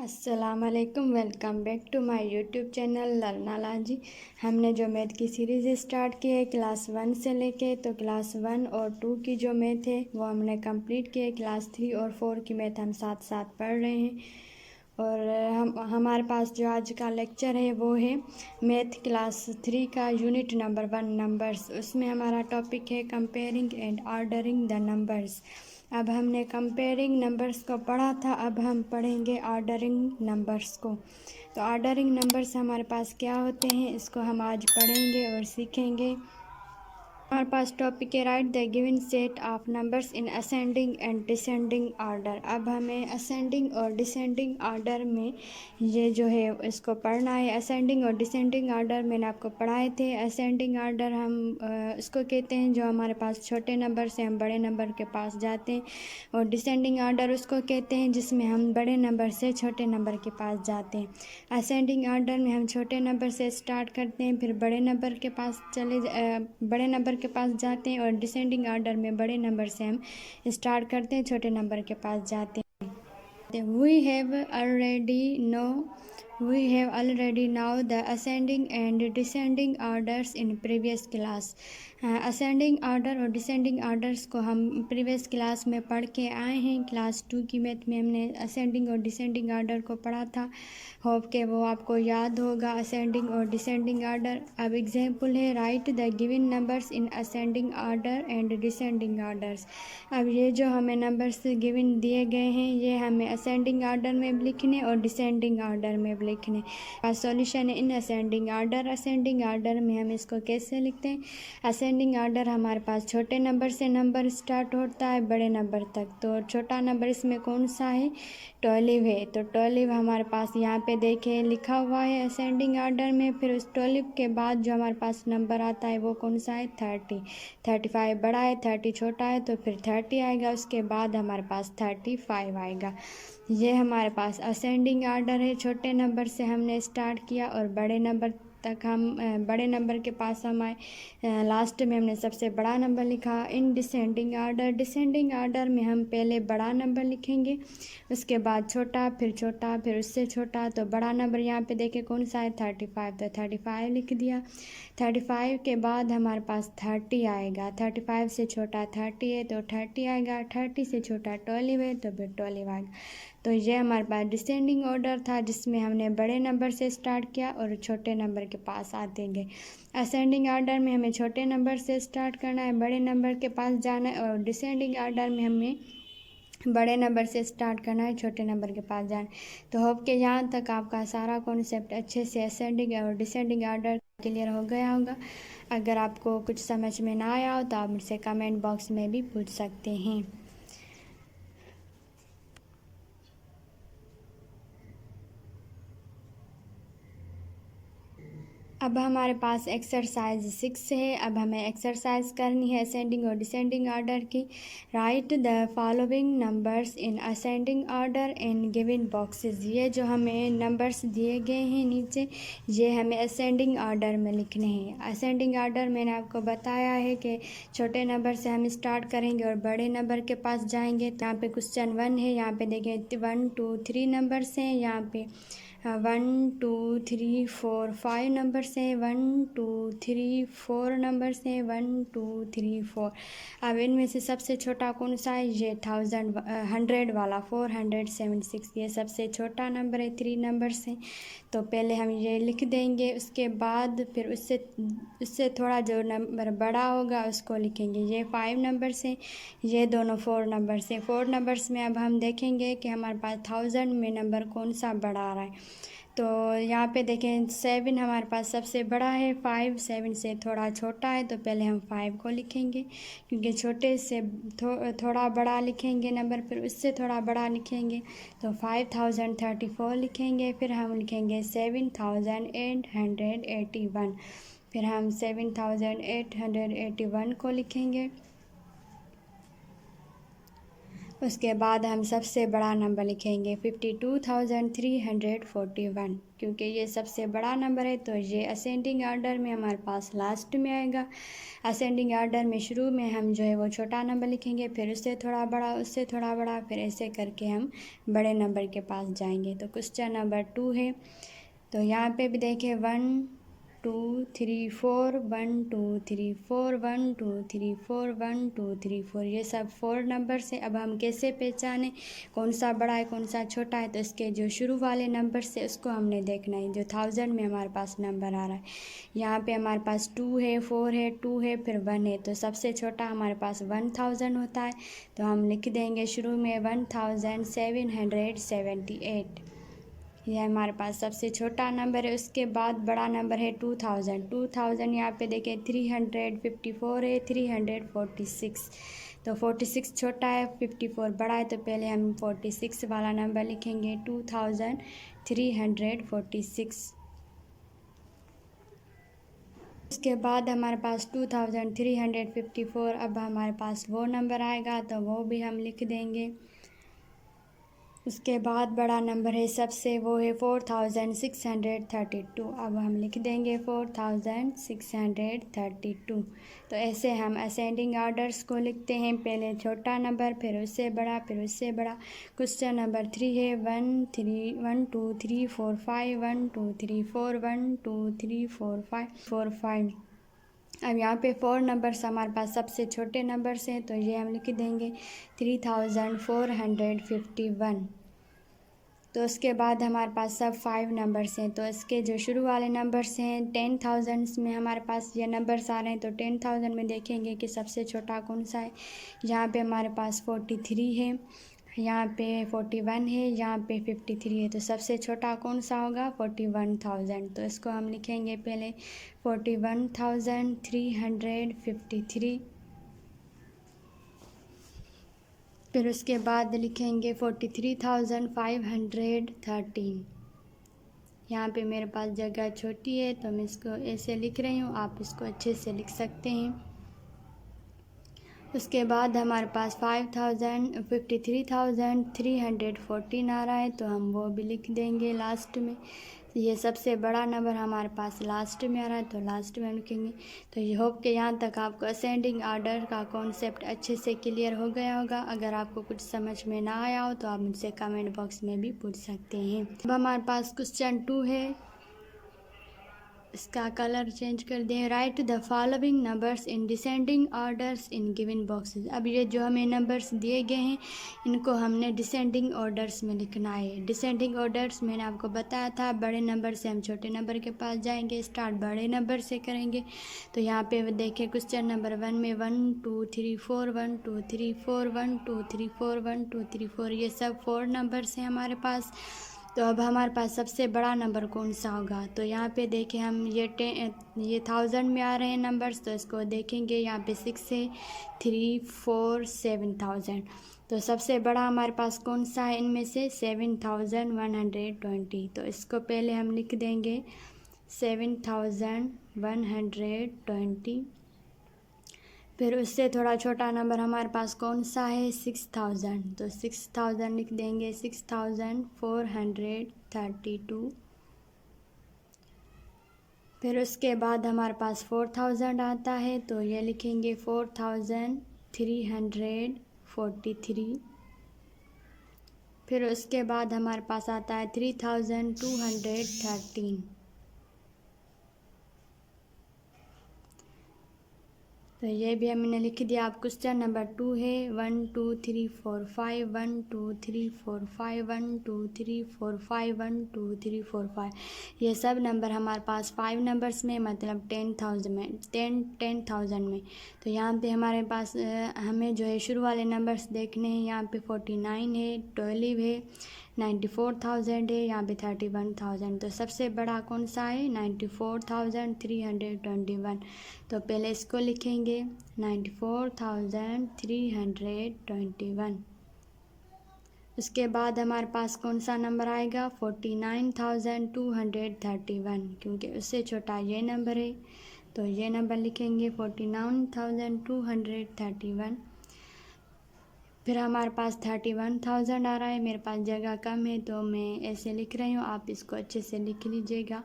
अस्सलामुअलैकुम, welcome back to my YouTube channel लर्ना लाजी। हमने जो मैथ की सीरीज़ स्टार्ट की है क्लास 1 से लेके, तो क्लास 1 और 2 की जो मैथ है वो हमने कंप्लीट की है। क्लास 3 और 4 की मैथ हम साथ साथ पढ़ रहे हैं। और हमारे पास जो आज का लेक्चर है वो है मैथ क्लास 3 का यूनिट नंबर 1 नंबर्स। उसमें हमारा टॉपिक है comparing and ordering the numbers. अब हमने कंपेयरिंग नंबर्स को पढ़ा था, अब हम पढ़ेंगे ऑर्डरिंग नंबर्स को। तो ऑर्डरिंग नंबर्स हमारे पास क्या होते हैं इसको हम आज पढ़ेंगे और सीखेंगे। हमारे पास टॉपिक है right the given set of numbers in ascending and descending order. अब हमें असेंडिंग और डिसेंडिंग ऑर्डर में ये जो है इसको पढ़ना है। असेंडिंग और डिसेंडिंग ऑर्डर मैंने आपको पढ़ाए थे। असेंडिंग ऑर्डर हम इसको कहते हैं जो हमारे पास छोटे नंबर से हम बड़े नंबर के पास जाते हैं, और डिसेंडिंग ऑर्डर उसको कहते हैं जिसमें हम बड़े नंबर से छोटे नंबर के पास जाते हैं। असेंडिंग ऑर्डर में हम छोटे नंबर से स्टार्ट करते हैं, फिर बड़े नंबर के पास बड़े नंबर के पास जाते हैं, और डिसेंडिंग ऑर्डर में बड़े नंबर से हम स्टार्ट करते हैं, छोटे नंबर के पास जाते हैं। We have already know the ascending and descending orders in previous class। Ascending order और डिसेंडिंग ऑर्डर्स को हम प्रीवियस क्लास में पढ़ के आए हैं। क्लास 2 की मैथ में हमने असेंडिंग और डिसेंडिंग ऑर्डर को पढ़ा था। होप के वो आपको याद होगा असेंडिंग और डिसेंडिंग ऑर्डर। अब एग्जाम्पल है right the given numbers in ascending order and descending orders. अब ये जो हमें नंबर्स गिवन दिए गए हैं ये हमें असेंडिंग ऑर्डर में भी लिखने और डिसेंडिंग ऑर्डर में भी लिखने। सॉल्यूशन है in ascending order. Ascending order में हम इसको कैसे लिखते हैं? असेंडिंग ऑर्डर हमारे पास छोटे नंबर से नंबर स्टार्ट होता है बड़े नंबर तक। तो छोटा नंबर इसमें कौन सा है? 12 है। तो 12 हमारे पास यहाँ पे देखें लिखा हुआ है असेंडिंग ऑर्डर में। फिर उस 12 के बाद जो हमारे पास नंबर आता है वो कौन सा है? 30। 35 बड़ा है, 30 छोटा है, तो फिर 30 आएगा, उसके बाद हमारे पास 35 आएगा। ये हमारे पास असेंडिंग ऑर्डर है। छोटे नंबर से हमने स्टार्ट किया और बड़े नंबर तक हम बड़े नंबर के पास हम आए, लास्ट में हमने सबसे बड़ा नंबर लिखा। In descending order, descending order में हम पहले बड़ा नंबर लिखेंगे, उसके बाद छोटा, फिर उससे छोटा। तो बड़ा नंबर यहाँ पे देखें कौन सा है? 35। तो 35 लिख दिया। 35 के बाद हमारे पास 30 आएगा। 35 से छोटा 30 है तो 30 आएगा। 30 से छोटा 12 है तो फिर 12 आएगा। तो ये हमारे पास डिसेंडिंग ऑर्डर था जिसमें हमने बड़े नंबर से स्टार्ट किया और छोटे नंबर के पास आते गए। असेंडिंग ऑर्डर में हमें छोटे नंबर से स्टार्ट करना है, बड़े नंबर के पास जाना है, और डिसेंडिंग ऑर्डर में हमें बड़े नंबर से स्टार्ट करना है, छोटे नंबर के पास जाना है। तो होप के यहाँ तक आपका सारा कॉन्सेप्ट अच्छे से असेंडिंग और डिसेंडिंग ऑर्डर क्लियर हो गया होगा। अगर आपको कुछ समझ में ना आया हो तो आप मुझसे कमेंट बॉक्स में भी पूछ सकते हैं। अब हमारे पास एक्सरसाइज 6 है। अब हमें एक्सरसाइज करनी है असेंडिंग और डिसेंडिंग ऑर्डर की। Right the following numbers in ascending order in given boxes. ये जो हमें नंबर्स दिए गए हैं नीचे, ये हमें असेंडिंग ऑर्डर में लिखने हैं। असेंडिंग ऑर्डर मैंने आपको बताया है कि छोटे नंबर से हम स्टार्ट करेंगे और बड़े नंबर के पास जाएंगे। तो यहाँ पे क्वेश्चन 1 है, यहाँ पे देखें 1 2 3 नंबर्स हैं, यहाँ पे 1 2 3 4 5 नंबर्स हैं, 1 2 3 4 नंबर्स हैं, 1 2 3 4। अब इनमें से सबसे छोटा कौन सा है? ये 100 वाला 476, ये सबसे छोटा नंबर है। 3 नंबर्स हैं तो पहले हम ये लिख देंगे, उसके बाद फिर उससे थोड़ा जो नंबर बड़ा होगा उसको लिखेंगे। ये 5 नंबर्स हैं, ये दोनों 4 नंबर्स हैं। 4 नंबर्स में अब हम देखेंगे कि हमारे पास 1000 में नंबर कौन सा बड़ा आ रहा है। तो यहाँ पे देखें 7 हमारे पास सबसे बड़ा है, 5 7 से थोड़ा छोटा है, तो पहले हम 5 को लिखेंगे क्योंकि छोटे से थोड़ा बड़ा लिखेंगे नंबर, फिर उससे थोड़ा बड़ा लिखेंगे तो 5034 लिखेंगे। फिर हम लिखेंगे 7881, फिर हम 7881 को लिखेंगे। उसके बाद हम सबसे बड़ा नंबर लिखेंगे 52,341, क्योंकि ये सबसे बड़ा नंबर है तो ये असेंडिंग ऑर्डर में हमारे पास लास्ट में आएगा। असेंडिंग ऑर्डर में शुरू में हम जो है वो छोटा नंबर लिखेंगे, फिर उससे थोड़ा बड़ा, उससे थोड़ा बड़ा, फिर ऐसे करके हम बड़े नंबर के पास जाएंगे। तो क्वेश्चन नंबर 2 है, तो यहाँ पे भी देखें 1 2 3 4 1 2 3 4 1 2 3 4 1 2 3 4, ये सब 4 नंबर से। अब हम कैसे पहचानें कौन सा बड़ा है कौन सा छोटा है? तो इसके जो शुरू वाले नंबर से उसको हमने देखना है। जो 1000 में हमारे पास नंबर आ रहा है, यहाँ पे हमारे पास 2 है, 4 है, 2 है, फिर 1 है, तो सबसे छोटा हमारे पास 1000 होता है। तो हम लिख देंगे शुरू में 1778, यह हमारे पास सबसे छोटा नंबर है। उसके बाद बड़ा नंबर है 2000, यहाँ पे देखें 354 है, 346, तो 46 छोटा है, 54 बड़ा है, तो पहले हम 46 वाला नंबर लिखेंगे 2346। उसके बाद हमारे पास 2354, अब हमारे पास वो नंबर आएगा तो वो भी हम लिख देंगे। उसके बाद बड़ा नंबर है सबसे, वो है 4632, अब हम लिख देंगे 4632। तो ऐसे हम असेंडिंग ऑर्डर्स को लिखते हैं, पहले छोटा नंबर, फिर उससे बड़ा, फिर उससे बड़ा। क्वेश्चन नंबर 3 है 1 2 3 4 5 1 2 3 4 1 2 3 4 5 4 5। अब यहाँ पे 4 नंबर्स हमारे पास सबसे छोटे नंबर्स हैं, तो ये हम लिख देंगे 3451। तो उसके बाद हमारे पास सब 5 नंबर्स हैं, तो इसके जो शुरू वाले नंबर्स हैं 10,000 में हमारे पास ये नंबर्स आ रहे हैं। तो 10,000 में देखेंगे कि सबसे छोटा कौन सा है। यहाँ पे हमारे पास 43 है, यहाँ पे 41 है, यहाँ पे 53 है, तो सबसे छोटा कौन सा होगा? 41,000। तो इसको हम लिखेंगे पहले 41,353, फिर उसके बाद लिखेंगे 43,513। यहाँ पे मेरे पास जगह छोटी है तो मैं इसको ऐसे लिख रही हूँ, आप इसको अच्छे से लिख सकते हैं। उसके बाद हमारे पास 53,314 आ रहा है, तो हम वो भी लिख देंगे लास्ट में। ये सबसे बड़ा नंबर हमारे पास लास्ट में आ रहा है, तो लास्ट में लिखेंगे। तो ये होप कि यहाँ तक आपको असेंडिंग ऑर्डर का कॉन्सेप्ट अच्छे से क्लियर हो गया होगा। अगर आपको कुछ समझ में ना आया हो तो आप मुझसे कमेंट बॉक्स में भी पूछ सकते हैं। अब हमारे पास क्वेश्चन 2 है, इसका कलर चेंज कर दें। Right the following numbers in descending orders in given boxes. अब ये जो हमें नंबर्स दिए गए हैं इनको हमने डिसेंडिंग ऑर्डर्स में लिखना है। डिसेंडिंग ऑर्डर्स मैंने आपको बताया था, बड़े नंबर से हम छोटे नंबर के पास जाएंगे, स्टार्ट बड़े नंबर से करेंगे। तो यहाँ पे देखें क्वेश्चन नंबर 1 में 1 2 3 4 1 2 3 4 1 2 3 4 1 2 3 4, ये सब 4 नंबर्स हैं हमारे पास। तो अब हमारे पास सबसे बड़ा नंबर कौन सा होगा? तो यहाँ पे देखें हम ये 1000 में आ रहे हैं नंबर्स, तो इसको देखेंगे यहाँ पे 6 है, 3 4 7,000। तो सबसे बड़ा हमारे पास कौन सा है इनमें से? 7,120। तो इसको पहले हम लिख देंगे 7,120। फिर उससे थोड़ा छोटा नंबर हमारे पास कौन सा है? 6,000। तो 6,000 लिख देंगे, 6,432। फिर उसके बाद हमारे पास 4,000 आता है, तो ये लिखेंगे 4,343। फिर उसके बाद हमारे पास आता है 3,213। तो ये भी हमने लिख दिया। आप क्वेश्चन नंबर 2 है 1 2 3 4 5 1 2 3 4 5 1 2 3 4 5 1 2 3 4 5, ये सब नंबर हमारे पास 5 नंबर्स में, मतलब 10,000 में 10,000 में। तो यहाँ पे हमारे पास हमें जो है शुरू वाले नंबर्स देखने हैं। यहाँ पे 49 है, 12 है, 94,000 है, यहाँ पे 31,000। तो सबसे बड़ा कौन सा है? 94,321। तो पहले इसको लिखेंगे 94,321। उसके बाद हमारे पास कौन सा नंबर आएगा? 49,231, क्योंकि उससे छोटा ये नंबर है, तो ये नंबर लिखेंगे 49,231। फिर हमारे पास 31,000 आ रहा है। मेरे पास जगह कम है तो मैं ऐसे लिख रही हूँ, आप इसको अच्छे से लिख लीजिएगा।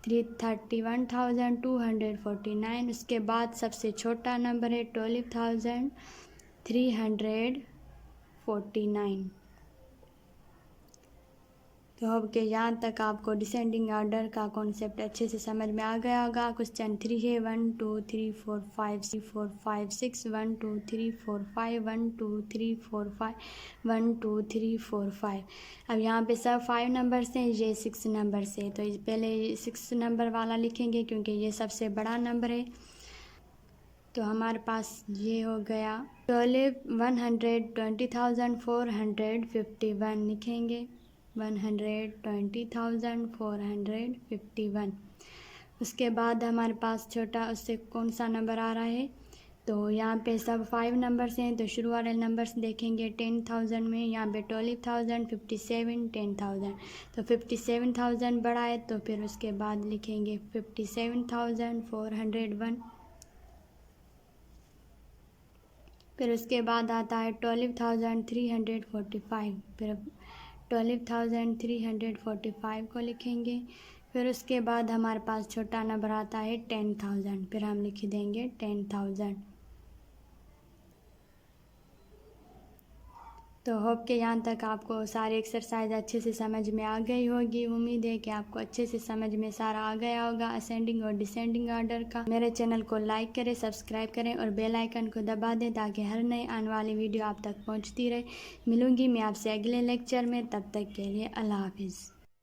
31,249। उसके बाद सबसे छोटा नंबर है 12,349। तो अब के यहाँ तक आपको डिसेंडिंग ऑर्डर का कॉन्सेप्ट अच्छे से समझ में आ गया होगा। क्वेश्चन 3 है 1 2 3 4 5 4 5 6 1 2 3 4 5 1 2 3 4 5 1 2 3 4 5। अब यहाँ पे सब 5 नंबर्स हैं, ये 6 नंबर्स है। तो पहले 6 नंबर वाला लिखेंगे क्योंकि ये सबसे बड़ा नंबर है। तो हमारे पास ये हो गया 120,451 लिखेंगे। 120,451। उसके बाद हमारे पास छोटा उससे कौन सा नंबर आ रहा है, तो यहाँ पे सब 5 नंबर्स हैं। तो शुरू वाले नंबर्स देखेंगे 10,000 में, यहाँ पे 12,000 57 10,000। तो 57,000 बड़ा है, तो फिर उसके बाद लिखेंगे 57,401। फिर उसके बाद आता है 12,345। फिर 12,345 को लिखेंगे। फिर उसके बाद हमारे पास छोटा नंबर आता है 10,000। फिर हम लिख देंगे 10,000। तो होप के यहाँ तक आपको सारी एक्सरसाइज अच्छे से समझ में आ गई होगी। उम्मीद है कि आपको अच्छे से समझ में सारा आ गया होगा असेंडिंग और डिसेंडिंग ऑर्डर का। मेरे चैनल को लाइक करें, सब्सक्राइब करें और बेल आइकन को दबा दें ताकि हर नई आने वाली वीडियो आप तक पहुँचती रहे। मिलूँगी मैं आपसे अगले लेक्चर में, तब तक के लिए अल्लाह हाफिज़।